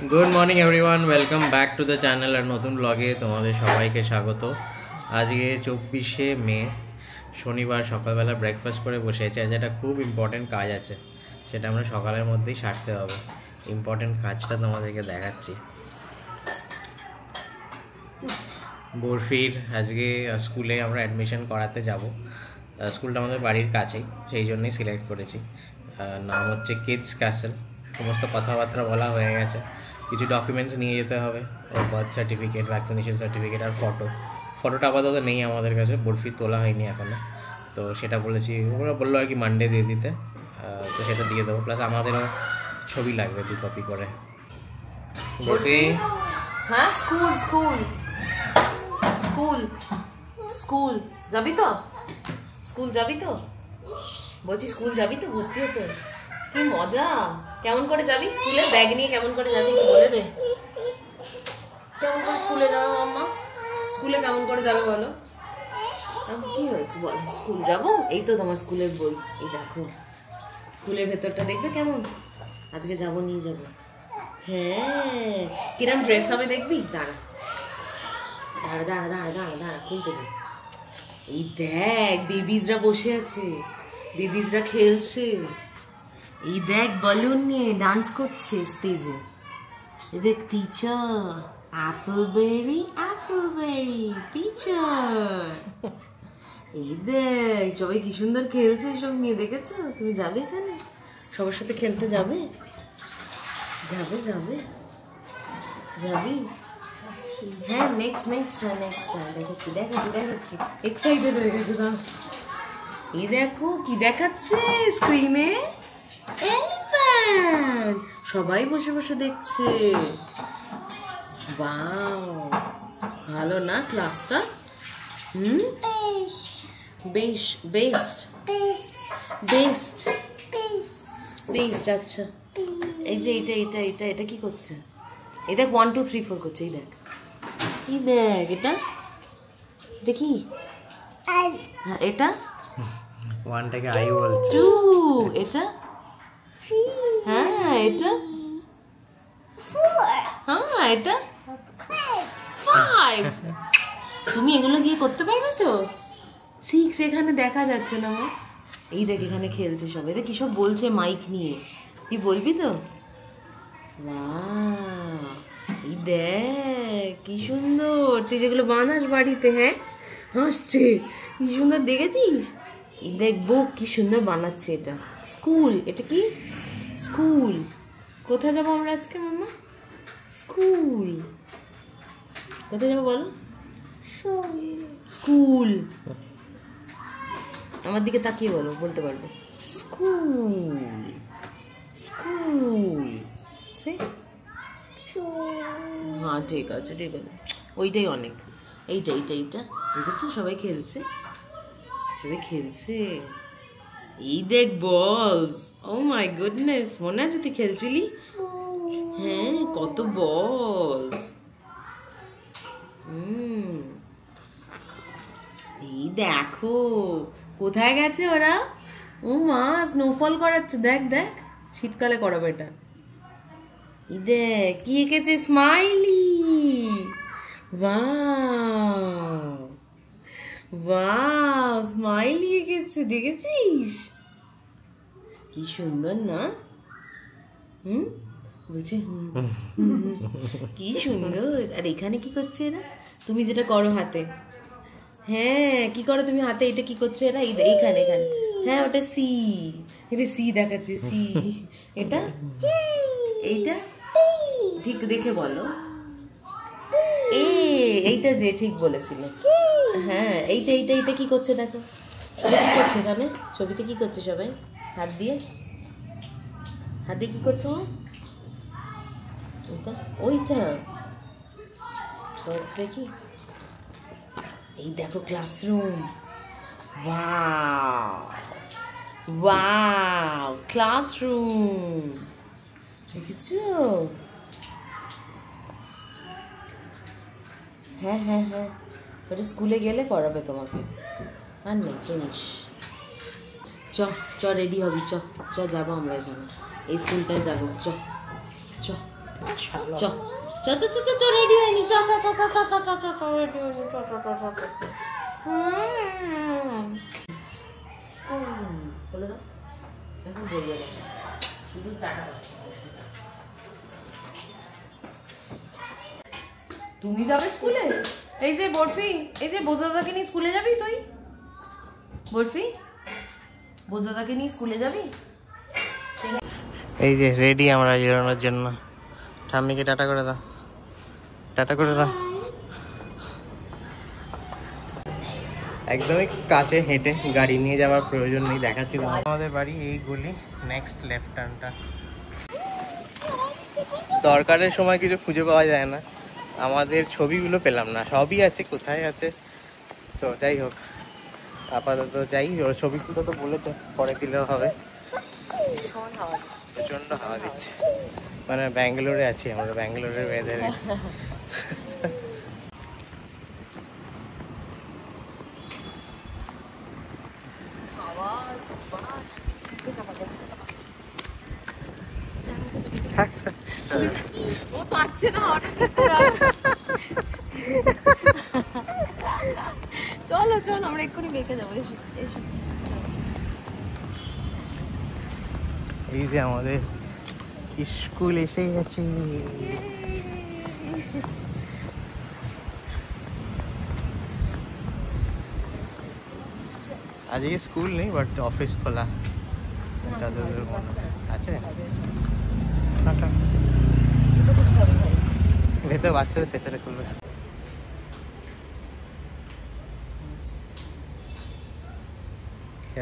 Good morning everyone, welcome back to the channel আর নতুন ব্লগে তোমাদের সবাইকে স্বাগত। আজকে 24শে মে, শনিবার। সকালবেলা ব্রেকফাস্ট করে বসে আছি। আজ একটা খুব ইম্পর্টেন্ট কাজ আছে, সেটা আমরা সকালের মধ্যেই সারতে হবে। ইম্পর্টেন্ট কাজটা তোমাদেরকে দেখাচ্ছি। বরফির আজকে স্কুলে আমরা অ্যাডমিশন করাতে যাব। স্কুলটা আমাদের বাড়ির কাছেই, সেই জন্যই সিলেক্ট করেছি। নাম হচ্ছে কিডস ক্যাসেল। সমস্ত কথাবার্তা বলা হয়ে গেছে। কিছু ডকুমেন্টস নিয়ে যেতে হবে, ওর বার্থ সার্টিফিকেট, ভ্যাকসিনেশন সার্টিফিকেট আর ফটোটা আপাতত নেই আমাদের কাছে, বরফি তোলা হয়নি এখনও। তো সেটা বলেছি, ওরা বললো আর কি মানডে দিয়ে দিতে। তো সেটা দিয়ে দেবো, প্লাস আমাদেরও ছবি লাগবে 2 কপি করে। বরফি, হ্যাঁ স্কুল স্কুল স্কুল স্কুল যাবি তো? স্কুল যাবি তো? বলছি স্কুল যাবি তো ভর্তি হতে? কি মজা! কেমন করে যাবি স্কুলে? ব্যাগ নিয়ে কেমন করে যাবি বলে দে। কেমন করে স্কুলে যাবে মাম্মা? স্কুলে কেমন করে যাবে বলো? কি হয়েছে বলো? স্কুল যাবো, এই তো তোমার স্কুলের বই, এই দেখো। স্কুলের ভেতরটা দেখবে কেমন? আজকে যাবো, নিয়ে যাবো। হ্যাঁ, কিরম ড্রেস হবে দেখবি? দাঁড়া দাঁড়া দাঁড়া দাঁড়া দাঁড়া দাঁড়া খুলতে দে। এই দেখ, বেবিজরা বসে আছে, বেবিজরা খেলছে। এই দেখ, বলুন নিয়ে ডান্স করছে স্টেজে। এই দেখ, টিচার অ্যাপলবেরি টিচার। এই দেখ, সবাই কি সুন্দর খেলছে এসব নিয়ে, দেখেছো? তুমি যাবে এখানে সবার সাথে খেলতে? যাবে যাবে যাবে যাবি? হ্যাঁ, নেক্সট দেখাচ্ছি এক্সাইটেড হয়ে গেছে। দাও, এই দেখো কি দেখাচ্ছে স্ক্রিনে। এলিফ্যান্ট, সবাই বসে বসে দেখছে। ওয়াও, ভালো না ক্লাসটা? বেস্ট। আচ্ছা, এই যে এটা কি করছে? এই দেখ 1 2 3 4 করছে। এই দেখ এটা দেখি। হ্যাঁ, এটা 1টাকে আই বলছে। 2, এটা হ্যাঁ, এটা 4, হ্যাঁ, এটা 5। তুমি এগুলো গিয়ে করতে পারবে তো? 6 এখানে দেখা যাচ্ছে না। এই দেখ, এখানে খেলছে সবাই। দেখ কি সব বলছে মাইক নিয়ে, কি বলবি তো? এই দেখ কি সুন্দর, তুই যেগুলো বানাস বাড়িতে। হ্যাঁ, হাসছে, কি সুন্দর দেখেছিস? এই দেখবো কি সুন্দর বানাচ্ছে। এটা স্কুল। এটা কি স্কুল? কোথায় যাবো আমরা আজকে মাম্মা? স্কুল। কোথায় যাবো বলো? স্কুল। আমার দিকে তাকিয়ে বলো, বলতে পারবে। স্কুল স্কুল সে। হ্যাঁ, ঠিক আছে। ওইটাই অনেক। এইটা দেখেছো? সবাই খেলছে। এই দেখ বলস। ও মাই গুডনেস, মনে আছে তুই খেলছিলি? হ্যাঁ, কত বলস। এই দেখো কোথায় গেছে ওরা। ও মা, স্নোফল করাচ্ছে। দেখ শীতকালে করাবে এটা। এই দেখ কি এঁকেছে, স্মাইলি। ওয়াও, স্মাইলি এঁকেছে, দেখেছিস? কি সুন্দর না? বলছে কি সুন্দর। আর এখানে কি করছে এরা? তুমি যেটা করো হাতে, হ্যাঁ, কি করো তুমি হাতে? এটা কি করছে এরা? এইখানে। হ্যাঁ, ওটা সি। এটা সি দেখাচ্ছে, সি। এইটা ঠিক দেখে বলো। এইটা যে ঠিক বলেছিল। হ্যাঁ, এইটা কি করছে দেখো। সবাই কি করছে এখানে? ছবিতে কি করছে সবাই? হাত দিয়ে কি করছো? ওইটা দেখি। এই দেখো ক্লাসরুম। ওয়াও, ক্লাসরুম দেখেছো? হ্যাঁ, ওটা স্কুলে গেলে করাবে তোমাকে। আর নেই, ফিনিশ। চ রেডি হবি, চ যাবো আমরা এখানে, এই স্কুলটায় যাবো। চ চ চ চ চ চ রেডি হয়নি, চ চ চ চ চ চ চ চ রেডি হয়নি, চ চ চ চ চ। বলে দাও, এখন বলবে না, শুধু টাটা। তুমি যাবে স্কুলে? এই যে বরফি, এই যে বোঝাদাকে নিয়ে স্কুলে যাবি তুই? বরফি, বোঝাদাকে নিয়ে স্কুলে যাবি? এই যে রেডি আমরা বেরোনোর জন্য। ঠাম্মিকে টাটা করে দাও, টাটা করে দাও। একদমই কাছে হেঁটে, গাড়ি নিয়ে যাওয়ার প্রয়োজন নেই। দেখাচ্ছি আমাদের বাড়ি এই গলি, নেক্সট লেফট টার্নটা। দরকারের সময় কিছু খুঁজে পাওয়া যায় না, আমাদের ছবিগুলো পেলাম না, সবই আছে, কোথায় আছে। তো যাই হোক, আপাতত যাই। ওর ছবিগুলো তো বলেছে পরে দিলেও হবে। প্রচন্ড হাওয়া দিচ্ছে, মানে ব্যাঙ্গালোরে আছি আমরা, ব্যাঙ্গালোরের ওয়েদারে। চলো চলো, আমরা এক্ষুনি বেঁকে যাবো। এসো এসো। এই যে আমাদের স্কুল এসে গেছে। আজকে স্কুল নেই, বাট অফিস খোলা আছে। ভেতরে বাচ্চাদের ভেতরে খুলবে।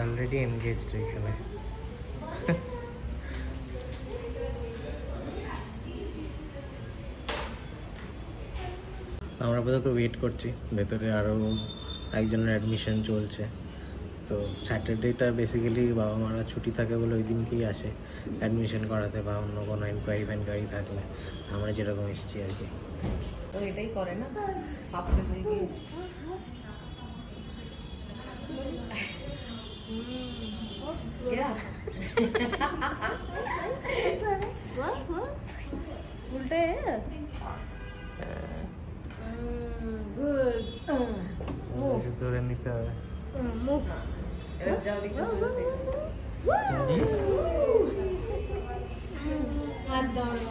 অলরেডি এনগেজড এখানে। আমরা আপাতত ওয়েট করছি, ভেতরে আরও একজনের অ্যাডমিশন চলছে। তো স্যাটারডেটা বেসিক্যালি বাবা মারা ছুটি থাকে বলে ওই দিনকেই আসে অ্যাডমিশন করাতে, বা অন্য কোনো এনকোয়ারি থাকলে, আমরা যেরকম এসেছি আর কি। তো এটাই করে না, ফার্স্ট হয়ে গিয়ে উল্টে ধরে নিতে হবে।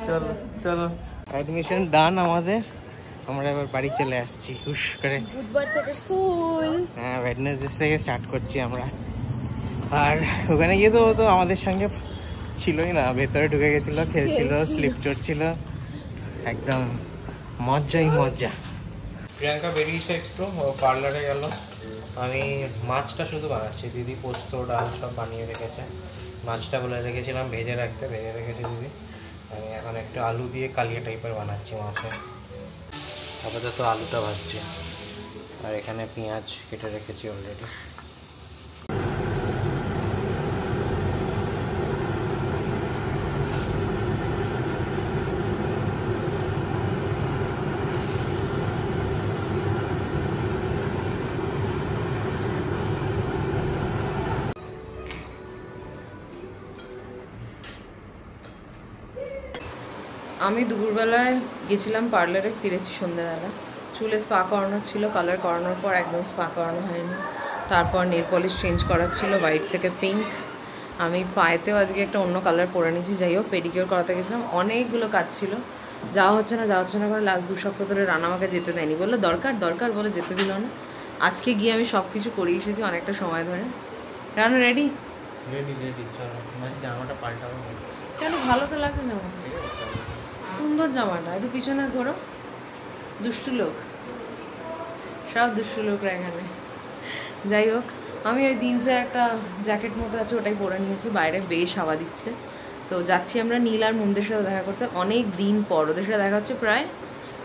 চলো চলো, অ্যাডমিশন ডান আমাদের। আমরা এবার বাড়ি চলে আসছি হুশ করে। বুধবার থেকে স্কুল, হ্যাঁ, ওয়েডনেসডে থেকে স্টার্ট করছি আমরা। আর ওখানে গিয়ে তো আমাদের সঙ্গে ছিলই না, ভেতরে ঢুকে গেছিলো, খেলছিল, স্লিপ চড়ছিল, একদম মজ্জাই মজ্জা। প্রিয়াঙ্কা বেরিয়েছে একটু, ও পার্লারে গেল। আমি মাছটা শুধু বানাচ্ছি, দিদি পোস্ত ডাল সব বানিয়ে রেখেছে। মাছটা বলে রেখেছিলাম ভেজে রাখতে, ভেজে রেখেছে দিদি। আমি এখন একটু আলু দিয়ে কালিয়া টাইপের বানাচ্ছি মাছে। আপাতত আলুটা ভাজছি, আর এখানে পেঁয়াজ কেটে রেখেছি অলরেডি। আমি দুপুরবেলায় গেছিলাম পার্লারে, ফিরেছি সন্ধ্যাবেলা। চুলে স্পা করানো ছিল, কালার করানোর পর একদম স্পা করানো হয়নি। তারপর নেল পলিশ চেঞ্জ করার ছিল, হোয়াইট থেকে পিঙ্ক। আমি পায়েতেও আজকে একটা অন্য কালার পরে নিয়েছি। যাই হোক, পেডিকিওর করাতে গেছিলাম, অনেকগুলো কাজ ছিল, যাওয়া হচ্ছে না করে লাস্ট 2 সপ্তাহ ধরে রানা আমাকে যেতে দেয়নি, বললো দরকার বলে যেতে দিল না। আজকে গিয়ে আমি সব কিছু করিয়ে এসেছি অনেকটা সময় ধরে। রানা রেডি? চলো, জামাটা পাল্টাবো। কেন, ভালো তো লাগছে জামাটা, সুন্দর জামাটা। একটু পিছনে ঘোরো। দুষ্টু লোক, সব দুষ্টু লোকরা এখানে। যাই হোক, আমি ওই জিন্সের একটা জ্যাকেট মতো আছে, ওটাই পরে নিয়েছি। বাইরে বেশ হাওয়া দিচ্ছে। তো যাচ্ছি আমরা নীল আর মন্দের সাথে দেখা করতে, অনেক দিন পর ওদের সাথে দেখা হচ্ছে। প্রায়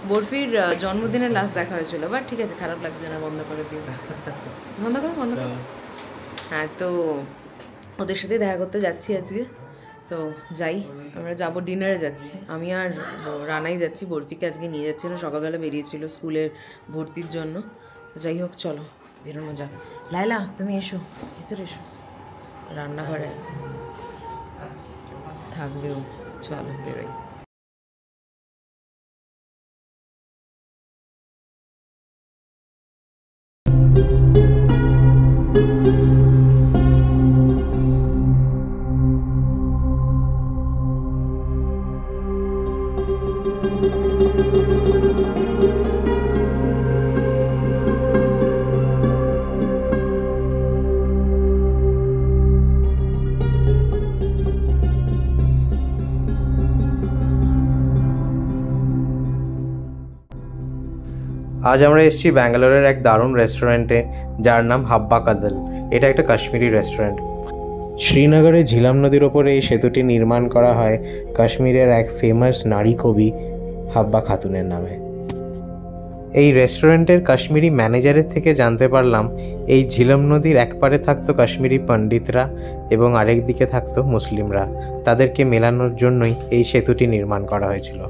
বরফির জন্মদিনের লাস্ট দেখা হয়েছিল, বাট ঠিক আছে, খারাপ লাগছে না, বন্ধ করে দিও। বন্ধ করো। হ্যাঁ, তো ওদের সাথে দেখা করতে যাচ্ছি আজকে। তো যাই, আমরা যাবো, ডিনারে যাচ্ছি। আমি আর রানাই যাচ্ছি, বরফিকে আজকে নিয়ে যাচ্ছিল, সকালবেলা বেরিয়েছিল স্কুলের ভর্তির জন্য। তো যাই হোক, চলো বেরোনো যাক। লাইলা, তুমি এসো, ভিতরে এসো, রান্নাঘরে আছে, থাকবেও। চলো বেরোই। আজ আমরা এসেছি ব্যাঙ্গালোরের এক দারুণ রেস্টুরেন্টে, যার নাম হাব্বা কাদল। এটা একটা কাশ্মীরি রেস্টুরেন্ট। শ্রীনগরে ঝিলাম নদীর ওপরে এই সেতুটি নির্মাণ করা হয় কাশ্মীরের এক ফেমাস নারী কবি হাব্বা খাতুনের নামে। এই রেস্টুরেন্টের কাশ্মীরি ম্যানেজারের থেকে জানতে পারলাম এই ঝিলাম নদীর একপারে থাকতো কাশ্মীরি পণ্ডিতরা এবং আরেক দিকে থাকতো মুসলিমরা। তাদেরকে মেলানোর জন্যই এই সেতুটি নির্মাণ করা হয়েছিল।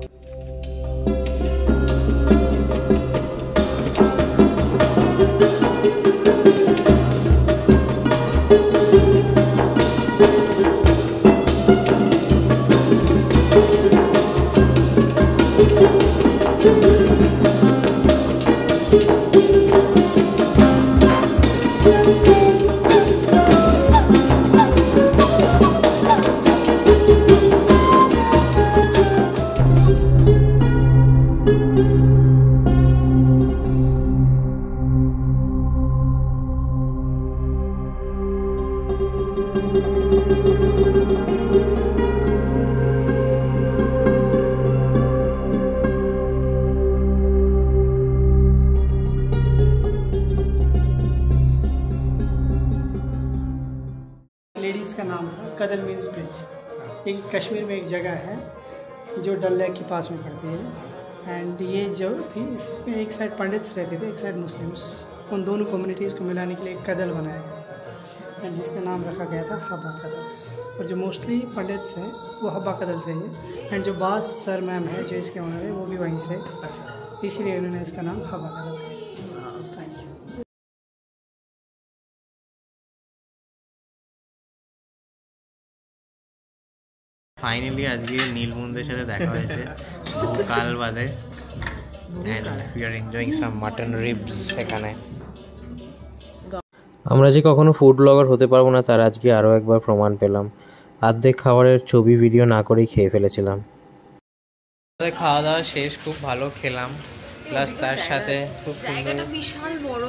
लेडीज़ का नाम था, कदल मीन्स ब्रिज। ये कश्मीर में एक जगह है जो डल लेक के पास में पड़ती है। एंड ये जो थी, इसमें एक साइड पंडित्स रहते थे, एक साइड मुस्लिम्स। उन दोनों कम्युनिटीज़ को मिलाने के लिए एक कदल बनाया गया एंड जिसका नाम रखा गया था हब्बा कदल। और जो मोस्टली पंडित्स हैं वो हब्बा कदल से ही है। एंड जो बास सर मैम है जो इसके ओनर है वो भी वहीं से, इसीलिए उन्होंने इसका नाम हब्बा कदल रखा। Thank you. ফাইনালি আজকে নীলমন্দের সাথে দেখা হয়েছে কাল বাদে, and we are enjoying some mutton ribs এখানে। আমরা যে কখনো ফুড ব্লগার হতে পারবো না তার আজকে আরও একবার প্রমাণ পেলাম। অর্ধেক খাবারের ছবি ভিডিও না করেই খেয়ে ফেলেছিলাম। খাওয়া দাওয়া শেষ, খুব ভালো খেলাম, প্লাস তার সাথে খুব জায়গাটা বিশাল বড়,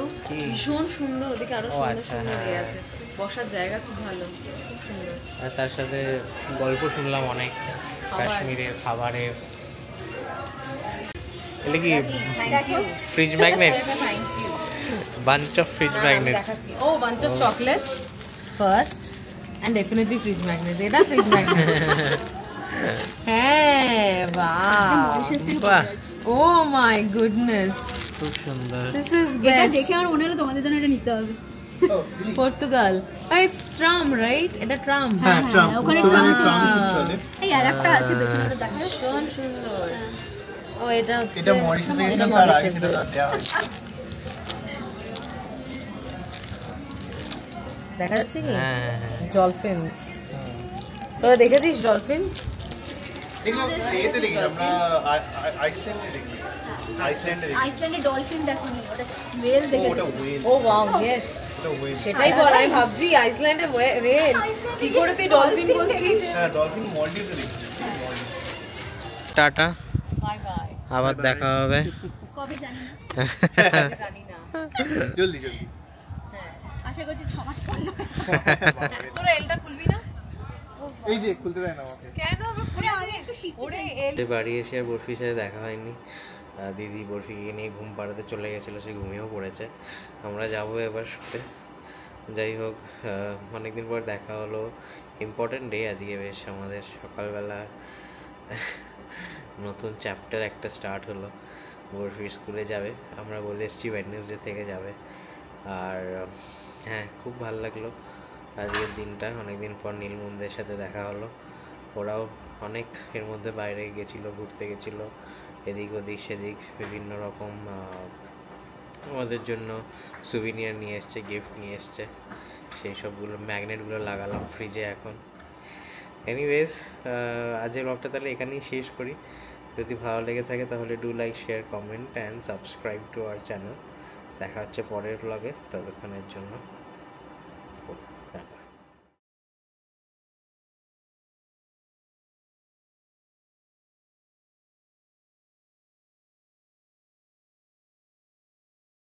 ভীষণ সুন্দর, ওদিকে আরো সুন্দর সুন্দর ইয়ে আছে, বসার জায়গা খুব ভালো, খুব সুন্দর। আর তার সাথে গল্প শুনলাম অনেক কাশ্মীরের খাবারের। এটা কি fridge magnets? bunch of fridge magnets. দেখাচ্ছি। ও bunch of chocolates first and definitely fridge magnet. এটা fridge magnet। হ্যাঁ, বাহ, oh my goodness, খুব সুন্দর। this is best। দেখে আর মনে হলো তোমাদের জন্য এটা নিতে হবে। Portugal, it's tram right? এটা tram। হ্যাঁ, ওখানে ট্রাম চলে। এই আরেকটা আছে পেছনে, ওটা দেখা যাচ্ছে। ভীষণ সুন্দর। ও এটা হচ্ছে, এটা মরিশাসে গেছিলাম, তার আগে সেটা দেওয়া হয়। দেখা যাচ্ছে কি হ্যাঁ, ডলফিনস। তোরা দেখেছিস ডলফিনস? দেখলাম এতে দেখি আমরা আইসল্যান্ডে দেখি। আইসল্যান্ডে ডলফিন দেখোনি, ওটা ওয়েল দেখেছো। ওটা ওয়েল। ও ওয়াও, ইয়েস, ওটা ওয়েল। সেটাই বল। আমি ভাবছি আইসল্যান্ডে ওয়েল, কি করে তুই ডলফিন বলছিস? হ্যাঁ, ডলফিন মলডিভে দেখি। টাটা, বাই বাই, আবার দেখা হবে। কবে জানি না, জানি না। জলদি জলদি। আশা করছি 6 মাস পর না। তোরা এলটা খুলবি না? এই যে খুলতে দেয় না আমাকে। কেন? ওরে এল বাড়ি এসে আর বরফির সাথে দেখা হয়নি। দিদি বরফিকে নিয়ে ঘুম পাড়াতে চলে গেছিলো, সে ঘুমিয়েও পড়েছে। আমরা যাবো এবার শুতে। যাই হোক, অনেকদিন পর দেখা হলো। ইম্পর্টেন্ট ডে আজকে বেশ আমাদের। সকালবেলা নতুন চ্যাপ্টার একটা স্টার্ট হলো। বরফির স্কুলে যাবে, আমরা বলে এসেছি ওয়েডনেসডে থেকে যাবে। আর হ্যাঁ, খুব ভালো লাগলো আজকের দিনটা। অনেকদিন পর নীলমন্দের সাথে দেখা হলো। ওরাও অনেক এর মধ্যে বাইরে গেছিলো, ঘুরতে গেছিলো, এদিক ওদিক সেদিক বিভিন্ন রকম আমাদের জন্য সুভিনিয়ার নিয়ে এসছে, গিফট নিয়ে এসছে। সেই সবগুলো ম্যাগনেটগুলো লাগালাম ফ্রিজে এখন। এনিওয়েজ, আজকের ব্লগটা তাহলে এখানেই শেষ করি। যদি ভালো লেগে থাকে তাহলে do like, share, comment and subscribe to our channel. দেখা হচ্ছে পরের ব্লগে, ততক্ষণের জন্য